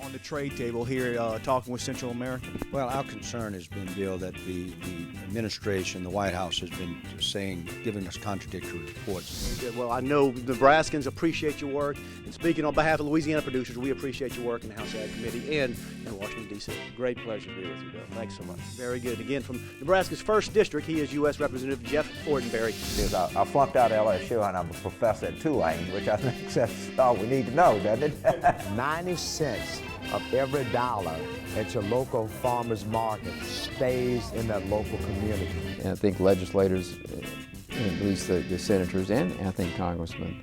on the trade table here talking with Central America? Well, our concern has been, Bill, that the administration, the White House, has been giving us contradictory reports. Good. Well, I know Nebraskans appreciate your work, and speaking on behalf of Louisiana producers, we appreciate your work in the House Ag Committee and in Washington, D.C. Great pleasure to be with you, Bill. Thanks so much. Very good. Again, from Nebraska's 1st District, he is U.S. Representative Jeff Fortenberry. I flunked out of LSU and I'm a professor at Tulane, which I think that's all we need to know, doesn't it? 90 cents of every dollar at your local farmer's market stays in that local community. And I think legislators, at least the senators and I think congressmen,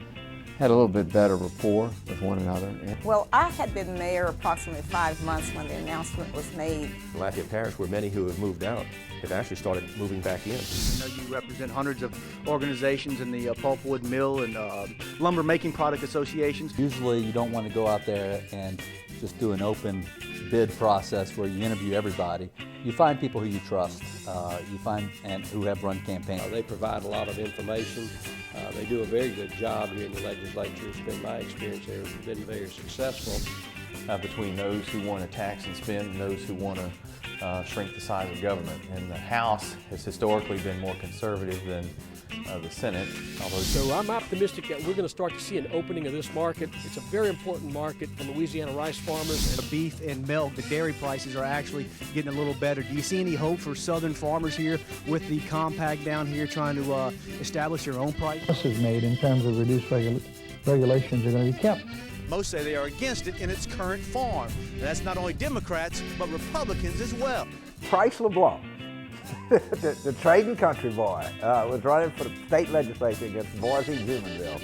had a little bit better rapport with one another. Well, I had been mayor approximately 5 months when the announcement was made. Lafayette Parish, where many who have moved out have actually started moving back in. I know you represent hundreds of organizations in the pulpwood mill and lumber making product associations. Usually you don't want to go out there and just do an open bid process where you interview everybody. You find people who you trust, and who have run campaigns. They provide a lot of information. They do a very good job here in the legislature. It's been my experience there. It's been very successful. Between those who want to tax and spend and those who want to shrink the size of government. And the House has historically been more conservative than the Senate. So I'm optimistic that we're going to start to see an opening of this market. It's a very important market for Louisiana rice farmers. The beef and milk, the dairy prices are actually getting a little better. Do you see any hope for southern farmers here with the compact down here trying to establish their own price? This is made in terms of reduced regulations are going to be kept. Most say they are against it in its current form. And that's not only Democrats, but Republicans as well. Price LeBlanc, the trading country boy, was running for the state legislature against Boise Jumonville.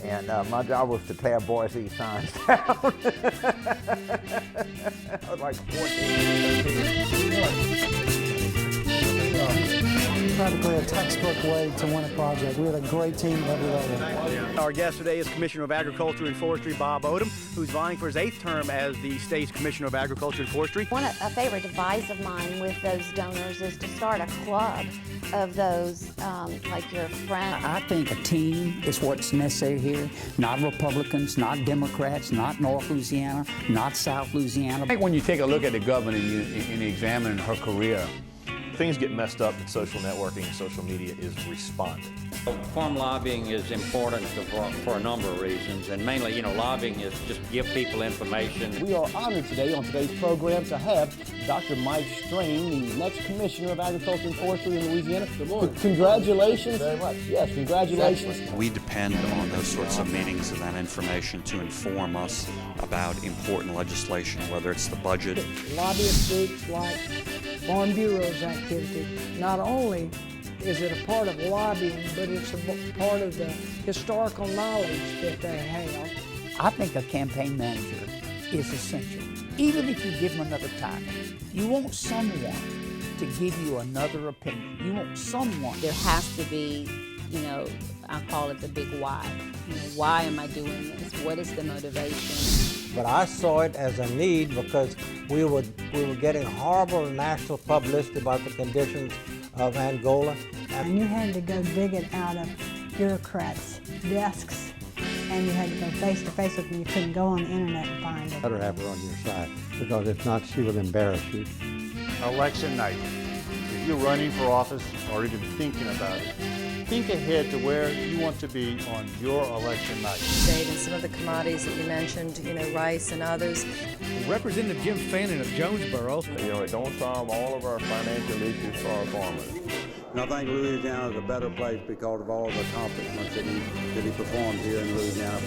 And my job was to tear Boise signs down. I was like 14, Practically a textbook way to win a project. We had a great team at every level. Our guest today is Commissioner of Agriculture and Forestry, Bob Odom, who's vying for his 8th term as the state's Commissioner of Agriculture and Forestry. A favorite device of mine with those donors is to start a club of those, like your friends. I think a team is what's necessary here. Not Republicans, not Democrats, not North Louisiana, not South Louisiana. I think when you take a look at the governor and you examine her career, things get messed up and social networking and social media is responding. Farm lobbying is important for a number of reasons, and mainly, lobbying is just give people information. We are honored today on today's program to have Dr. Mike Strain, the next Commissioner of Agriculture and Forestry in Louisiana. Good morning. Congratulations. Very much. Yes, congratulations. We depend on those sorts of meetings and that information to inform us about important legislation, whether it's the budget. Lobbyist groups like Farm Bureau's activity, not only is it a part of lobbying, but it's a part of the historical knowledge that they have. I think a campaign manager is essential. Even if you give them another title, you want someone to give you another opinion. You want someone. There has to be, I call it the big why. Why am I doing this? What is the motivation? But I saw it as a need because we were getting horrible national publicity about the conditions of Angola. And you had to go dig it out of bureaucrats' desks, and you had to go face to face with them. You couldn't go on the internet and find it. Better have her on your side, because if not, she will embarrass you. Election night. If you're running for office or even thinking about it, think ahead to where you want to be on your election night. State and some of the commodities that you mentioned, rice and others. Representative Jim Fannin of Jonesboro. It don't solve all of our financial issues for our farmers. And I think Louisiana is a better place because of all the accomplishments that he performed here in Louisiana.